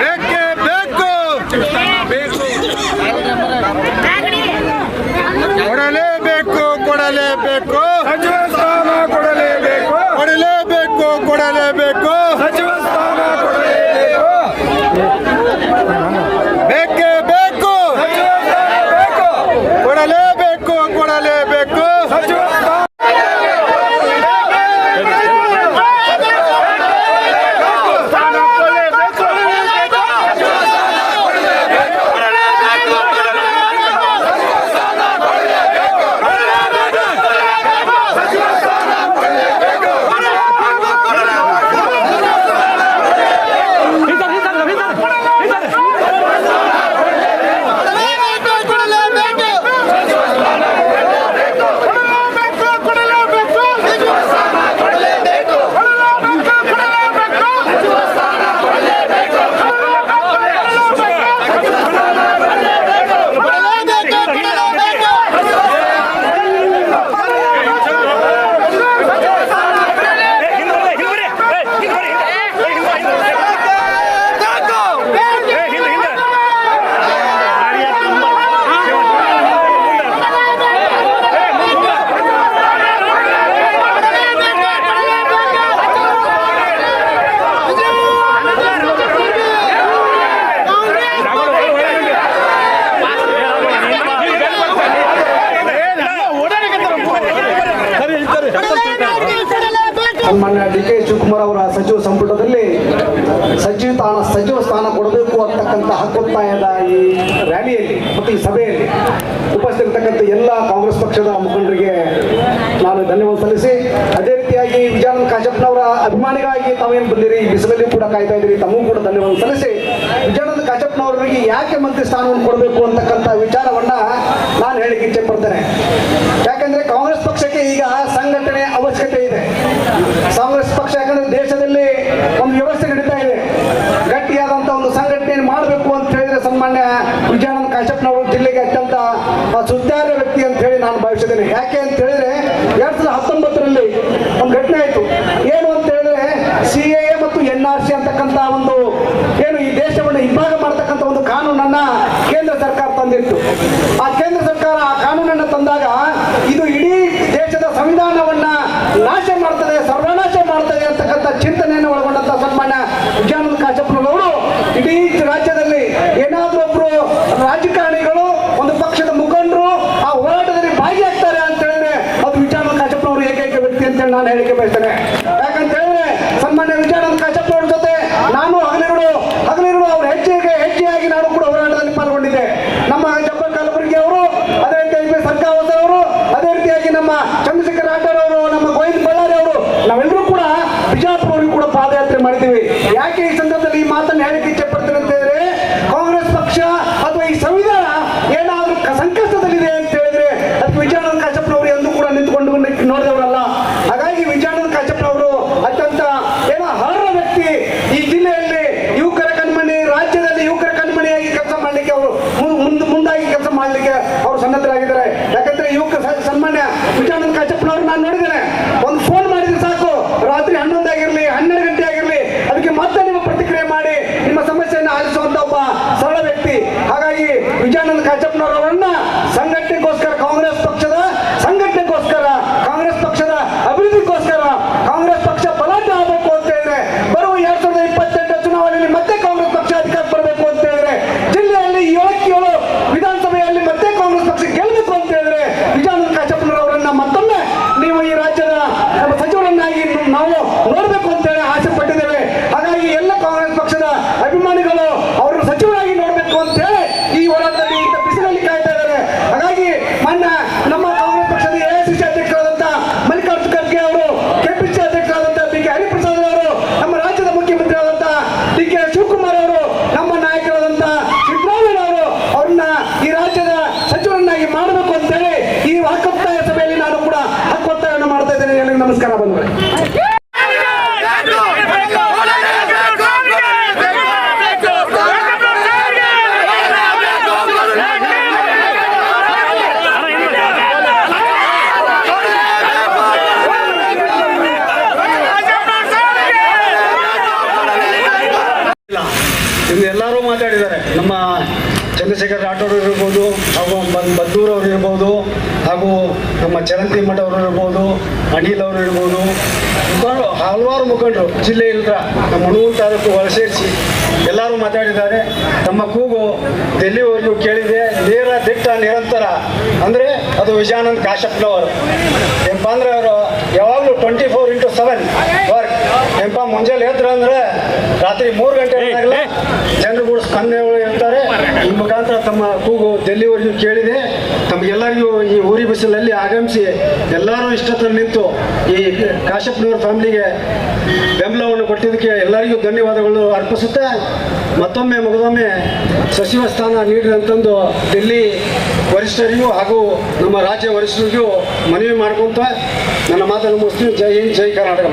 ಬೇಕೇ ಬೇಕು, ಕೊಡಲೇಬೇಕು, ಕೊಡಲೇಬೇಕು, ಸಚಿವ ಸ್ಥಾನ ಕೊಡಲೇಬೇಕು, ಕೊಡಲೇಬೇಕು, ಕೊಡಲೇಬೇಕು, ಸಚಿವ ಸ್ಥಾನ ಕೊಡಲೇಬೇಕು, ಬೇಕೇ ಬೇಕು, ಸಚಿವ ಸ್ಥಾನ ಬೇಕು, ಕೊಡಲೇಬೇಕು, ಕೊಡಲೇಬೇಕು, ಸಚಿವ ಸ್ಥಾನ ಸನ್ಮಾನ್ಯ ಡಿ.ಕೆ. ಶಿವಕುಮಾರ್ ಅವರ ಸಚಿವ ಸಂಪುಟದಲ್ಲಿ ಸಚಿವ ಸ್ಥಾನ ಕೊಡಬೇಕು ಅಂತಕ್ಕಂಥ ಹಕ್ಕೊತ್ತಾಯದ ಈ ರ್ಯಾಲಿಯಲ್ಲಿ ಮತ್ತು ಈ ಸಭೆಯಲ್ಲಿ ಉಪಸ್ಥಿತರಿರ್ತಕ್ಕಂಥ ಎಲ್ಲ ಕಾಂಗ್ರೆಸ್ ಪಕ್ಷದ ಮುಖಂಡರಿಗೆ ನಾನು ಧನ್ಯವಾದ ಸಲ್ಲಿಸಿ, ಅದೇ ರೀತಿಯಾಗಿ ವಿಜಯಾನಂದ ಕಾಶಪ್ಪನವರ ಅಭಿಮಾನಿಗಳಾಗಿ ತಾವೇನು ಬಂದಿರಿ, ಬಿಸಿಲಲ್ಲಿ ಕೂಡ ಕಾಯ್ತಾ ಇದ್ದೀರಿ, ತಮಗೂ ಕೂಡ ಧನ್ಯವಾದ ಸಲ್ಲಿಸಿ, ವಿಜಯಾನಂದ ಕಾಶಪ್ಪನವರಿಗೆ ಯಾಕೆ ಮಂತ್ರಿ ಸ್ಥಾನವನ್ನು ಕೊಡಬೇಕು ಅಂತಕ್ಕಂಥ ವಿಚಾರವನ್ನ ನಾನು ಹೇಳಿಕ್ಕೆ ಇಚ್ಛೆ ಪಡ್ತೇನೆ. ಯಾಕಂದ್ರೆ ಕಾಂಗ್ರೆಸ್ ಪಕ್ಷಕ್ಕೆ ಈಗ ಸಂಘಟನೆ ಅವಶ್ಯಕತೆ ಇದೆ. ಕಾಂಗ್ರೆಸ್ ಪಕ್ಷ ಯಾಕಂದ್ರೆ ದೇಶದಲ್ಲಿ ಒಂದು ವ್ಯವಸ್ಥೆ ನಡೀತಾ ಇದೆ, ಗಟ್ಟಿಯಾದಂತ ಒಂದು ಸಂಘಟನೆ ಮಾಡಬೇಕು ಅಂತ ಹೇಳಿದ್ರೆ ಸನ್ಮಾನ್ಯ ವಿಜಯಾನಂದ ಕಾಶಪ್ಪನವರು ಜಿಲ್ಲೆಗೆ ಅತ್ಯಂತ ಸುಧಾರ್ಯ ವ್ಯಕ್ತಿ ಅಂತ ಹೇಳಿ ನಾನು ಭಾವಿಸಿದ್ದೇನೆ. ಯಾಕೆ ಅಂತ ಹೇಳಿದ್ರೆ 2019ರಲ್ಲಿ ಒಂದು ಘಟನೆ ಆಯ್ತು. ಏನು ಅಂತ ಹೇಳಿದ್ರೆ CAA ಮತ್ತು NRC ಅಂತಕ್ಕಂಥ ಒಂದು ಏನು ಈ ದೇಶವನ್ನು ಇಬ್ಬಾಗ ಮಾಡತಕ್ಕಂಥ ಒಂದು ಕಾನೂನನ್ನ ಕೇಂದ್ರ ಸರ್ಕಾರ ತಂದಿತ್ತು. ಆ ಕೇಂದ್ರ ಸರ್ಕಾರ ಆ ಕಾನೂನನ್ನು ತಂದಾಗ ಇದು ಇಡೀ ದೇಶದ ಸಂವಿಧಾನವನ್ನ ನಾಶ ಮಾಡ್ತದೆ, ಸರ್ವನಾಶ ಮಾಡ್ತದೆ ಅಂತಕ್ಕಂಥ ಚಿಂತನೆಯನ್ನು ಒಳಗೊಂಡಂತ ಸನ್ಮಾನ್ಯ ವಿಜಯಾನಂದ ಕಾಶಪ್ಪನವರು ಇಡೀ ರಾಜ್ಯದಲ್ಲಿ ಏನಾದ್ರೂ ಒಬ್ರು ರಾಜಕಾರಣಿಗಳು, ಒಂದು ಪಕ್ಷದ ಮುಖಂಡರು ಆ ಹೋರಾಟದಲ್ಲಿ ಭಾಗಿಯಾಗ್ತಾರೆ ಅಂತ ಹೇಳಿದ್ರೆ ಅದು ವಿಜಯಾನಂದ ಕಾಶಪ್ಪನವರು ಏಕೈಕ ವ್ಯಕ್ತಿ ಅಂತ ಹೇಳಿ ನಾನು ಹೇಳಿಕೆ ಬಯಸ್ತೇನೆ. ಯಾಕಂತ ಹೇಳಿದ್ರೆ ಸನ್ಮಾನ್ಯ ವಿಜಯಾನಂದ ಕಾಶಪ್ಪನವ್ರ ಜೊತೆ ನಾನು ಹಗಲಿರುಳು ಅವ್ರ ಹೆಜ್ಜೆಯಾಗಿ ನಾನು ಕೂಡ ಹೋರಾಟದಲ್ಲಿ ಪಾಲ್ಗೊಂಡಿದ್ದೆ. ನಮ್ಮ ಜಬ್ಬರ್ ಕಲಬುರ್ಗಿ ಅವರು, ಅದೇ ರೀತಿಯಾಗಿ ಸರ್ಕಾವತ್ ಅವರು, ಅದೇ ರೀತಿಯಾಗಿ ನಮ್ಮ ಚಂದ್ರಶೇಖರ್ ರಾಠೋಡ್ ಅವರು, ನಮ್ಮ ಗೋವಿಂದ ಬಳ್ಳಾರಿ ಅವರು, ನಾವೆಲ್ಲರೂ ಕೂಡ ಬಿಜಾಪುರವರೆಗೂ ಕೂಡ ಪಾದಯಾತ್ರೆ ಮಾಡಿದ್ದೀವಿ. ಯಾಕೆ ಈ ಸಂದರ್ಭದಲ್ಲಿ ಈ ಮಾತನ್ನು ಹೇಳಿಕೆ ಇಚ್ಛೆ ಪಡ್ತೇನೆ ಅಂತ ಹೇಳಿದ್ರೆ, ಕಾಂಗ್ರೆಸ್ ಪಕ್ಷ ಅಥವಾ ಈ ಸಂವಿಧಾನ ಏನಾದ್ರೂ ಸಂಕಷ್ಟದಲ್ಲಿದೆ ಅಂತ ಹೇಳಿದ್ರೆ ಅದಕ್ಕೆ ವಿಜಯಾನಂದ ಕಾಶಪ್ಪನವರು ಎಂದೂ ಕೂಡ ನಿಂತ್ಕೊಂಡು ನೋಡಿದವರಲ್ಲ. ಹಾಗಾಗಿ ವಿಜಯಾನಂದ ಕಾಶಪ್ಪನವರು ಅತ್ಯಂತ ಹರ್ವ ವ್ಯಕ್ತಿ. ಈ ಜಿಲ್ಲೆಯಲ್ಲಿ ಯುವಕರ ಕಣ್ಮಣಿ, ರಾಜ್ಯದಲ್ಲಿ ಯುವಕರ ಕಣ್ಮಣಿಯಾಗಿ ಕೆಲಸ ಮಾಡಲಿಕ್ಕೆ ಅವರು ಮುಂದಾಗಿ ಕೆಲಸ ಮಾಡಲಿಕ್ಕೆ ಅವರು ಸನ್ನದ್ಧರಾಗಿದ್ದಾರೆ. ಯಾಕಂದ್ರೆ ಸನ್ಮಾನ್ಯ ವಿಜಯಾನಂದ ಕಾಶಪ್ಪನವರು ನಾನು ನೋಡಿದ್ದೇನೆ, ಒಂದು ಫೋನ್ ಮಾಡಿದ್ರೆ ಸಾಕು, ರಾತ್ರಿ 11 ಆಗಿರ್ಲಿ 12 ಗಂಟೆ ಆಗಿರ್ಲಿ, ಅದಕ್ಕೆ ಮತ್ತೆ ನಿಮ್ಮ ಪ್ರತಿಕ್ರಿಯೆ ಮಾಡಿ ನಿಮ್ಮ ಸಮಸ್ಯೆಯನ್ನು ಆಲಿಸುವಂತ ಒಬ್ಬ ಸರಳ ವ್ಯಕ್ತಿ. ಹಾಗಾಗಿ ವಿಜಯಾನಂದ ಕಾಶಪ್ಪನವರನ್ನ ಸಂಘಟನೆಗೋಸ್ಕರ, ಕಾಂಗ್ರೆಸ್ ಪಕ್ಷದ ಸಂಘಟನೆಗೋಸ್ಕರ, ಕಾಂಗ್ರೆಸ್ ಪಕ್ಷದ ಅಭಿವೃದ್ಧಿಗೋಸ್ಕರ, ಕಾಂಗ್ರೆಸ್ ಪಕ್ಷ ಬಲಾಢ್ಯ ಆಗಬೇಕು ಅಂತ ಹೇಳಿದ್ರೆ, ಬರುವ 2028 ಚುನಾವಣೆಯಲ್ಲಿ ಮತ್ತೆ ಕಾಂಗ್ರೆಸ್ ಪಕ್ಷ ಅಧಿಕಾರಕ್ಕೆ ಬರಬೇಕು ಅಂತ ಹೇಳಿದ್ರೆ, ಜಿಲ್ಲೆಯಲ್ಲಿ 7 ವಿಧಾನಸಭೆಯಲ್ಲಿ ಮತ್ತೆ ಕಾಂಗ್ರೆಸ್ ಪಕ್ಷ ಗೆಲ್ಲಬೇಕು ಅಂತ ಹೇಳಿದ್ರೆ ವಿಜಯಾನಂದ ಕಾಶಪ್ಪನವರನ್ನ ಮತ್ತೊಮ್ಮೆ ನೀವು ಈ ರಾಜ್ಯದ ಸಚಿವರನ್ನಾಗಿ ನಾವು ನೋಡಬೇಕು ಅಂತ ಹೇಳಿ ಆಸೆ ಪಟ್ಟಿದ್ದೇವೆ. ಹಾಗಾಗಿ ಎಲ್ಲ ಕಾಂಗ್ರೆಸ್ ಪಕ್ಷದ ಅಭಿಮಾನಿಗಳು ಅವರನ್ನು ಸಚಿವರಾಗಿ ನೋಡಬೇಕು ಅಂತ ಹೇಳಿ ಈ ಹೋರಾಟದಲ್ಲಿ ಇಂಥ ಬಿಸಿಲಲ್ಲಿ ಕಾಯ್ತಾ ಇದ್ದಾರೆ. ಹಾಗಾಗಿ ನಮ್ಮ ಕಾಂಗ್ರೆಸ್ ಪಕ್ಷದ AICC ಅಧ್ಯಕ್ಷರಾದಂತ ಮಲ್ಲಿಕಾರ್ಜುನ ಖರ್ಗೆ ಅವರು, KPC ಅಧ್ಯಕ್ಷರಾದಂತ B.K. ಹರಿಪ್ರಸಾದ್ ಅವರು, ನಮ್ಮ ರಾಜ್ಯದ ಮುಖ್ಯಮಂತ್ರಿ ಆದಂತ D.K. ಶಿವಕುಮಾರ್ ಅವರು, ನಮ್ಮ ನಾಯಕರಾದಂತ ಸಿದ್ದರಾಮಯ್ಯ ಅವರು, ಅವ್ರನ್ನ ಈ ರಾಜ್ಯದ ಸಚಿವರನ್ನಾಗಿ ಮಾಡಬೇಕು ಅಂತ ಹೇಳಿ ಈ ಹಕ್ಕೊತ್ತಾಯ ಸಭೆಯಲ್ಲಿ ನಾನು ಕೂಡ ಹಕ್ಕೊತ್ತಾಯವನ್ನು ಮಾಡ್ತಾ ಇದ್ದೇನೆ. ಎಲ್ಲರಿಗೂ ನಮಸ್ಕಾರ ಬಂಧುಗಳೇ. ಇನ್ನು ಎಲ್ಲರೂ ಮಾತಾಡಿದ್ದಾರೆ. ನಮ್ಮ ಚಂದ್ರಶೇಖರ್ ರಾಠೋಡ್ ಇರ್ಬೋದು, ಹಾಗೂ ಬದ್ದೂರ್ ಅವರು ಇರ್ಬೋದು, ಹಾಗೂ ನಮ್ಮ ಚರಂತಿ ಮಠ ಅವರು ಇರ್ಬೋದು, ಅನಿಲ್ ಅವರು ಇರ್ಬೋದು, ಹಲವಾರು ಮುಖಂಡರು ಜಿಲ್ಲೆಯಿಂದ ನಮ್ಮ ಮಣೂರು ತಾಲೂಕು ಒಳಸೇರಿಸಿ ಎಲ್ಲರೂ ಮಾತಾಡಿದ್ದಾರೆ. ತಮ್ಮ ಕೂಗು ಡೆಲ್ಲಿವರೆಗೂ ಕೇಳಿದೆ. ನೇರ ದಿಟ್ಟ ನಿರಂತರ ಅಂದರೆ ಅದು ವಿಜಯಾನಂದ್ ಕಾಶ್ಯಪ್ನವರು. ಏನಪ್ಪ ಅಂದರೆ ಅವರು ಯಾವಾಗಲೂ 24x7 ವರ್ಕ್. ಏನಪ್ಪ ಮುಂಜಾನೆ ಎದ್ರು ಅಂದರೆ ರಾತ್ರಿ 3 ಗಂಟೆ ಜನರು ಕೂಡ ಸ್ಪಂದನೆಗಳು ಇರ್ತಾರೆ. ಈ ಮುಖಾಂತರ ತಮ್ಮ ಕೂಗು ಡೆಲ್ಲಿವರೆಗೂ ಕೇಳಿದೆ. ತಮಗೆಲ್ಲರಿಗೂ ಈ ಊರಿ ಬಿಸಿಲಲ್ಲಿ ಆಗಮಿಸಿ ಎಲ್ಲರೂ ಇಷ್ಟೊತ್ತಲ್ಲಿ ನಿಂತು ಈ ಕಾಶ್ಯಪ್ನವ್ರ ಫ್ಯಾಮಿಲಿಗೆ ಬೆಂಬಲವನ್ನು ಕೊಟ್ಟಿದ್ದಕ್ಕೆ ಎಲ್ಲರಿಗೂ ಧನ್ಯವಾದಗಳು ಅರ್ಪಿಸುತ್ತೆ. ಮತ್ತೊಮ್ಮೆ ಮಗದೊಮ್ಮೆ ಸಚಿವ ಸ್ಥಾನ ನೀಡಿರಿ ಅಂತಂದು ಡೆಲ್ಲಿ ವರಿಷ್ಠರಿಗೂ ಹಾಗೂ ನಮ್ಮ ರಾಜ್ಯ ವರಿಷ್ಠರಿಗೂ ಮನವಿ ಮಾಡ್ಕೊಂತ ನನ್ನ ಮಾತನ್ನು ಮುಗಿಸ್ತೀನಿ. ಜೈ ಹಿಂದ್, ಜೈ ಕರ್ನಾಟಕ.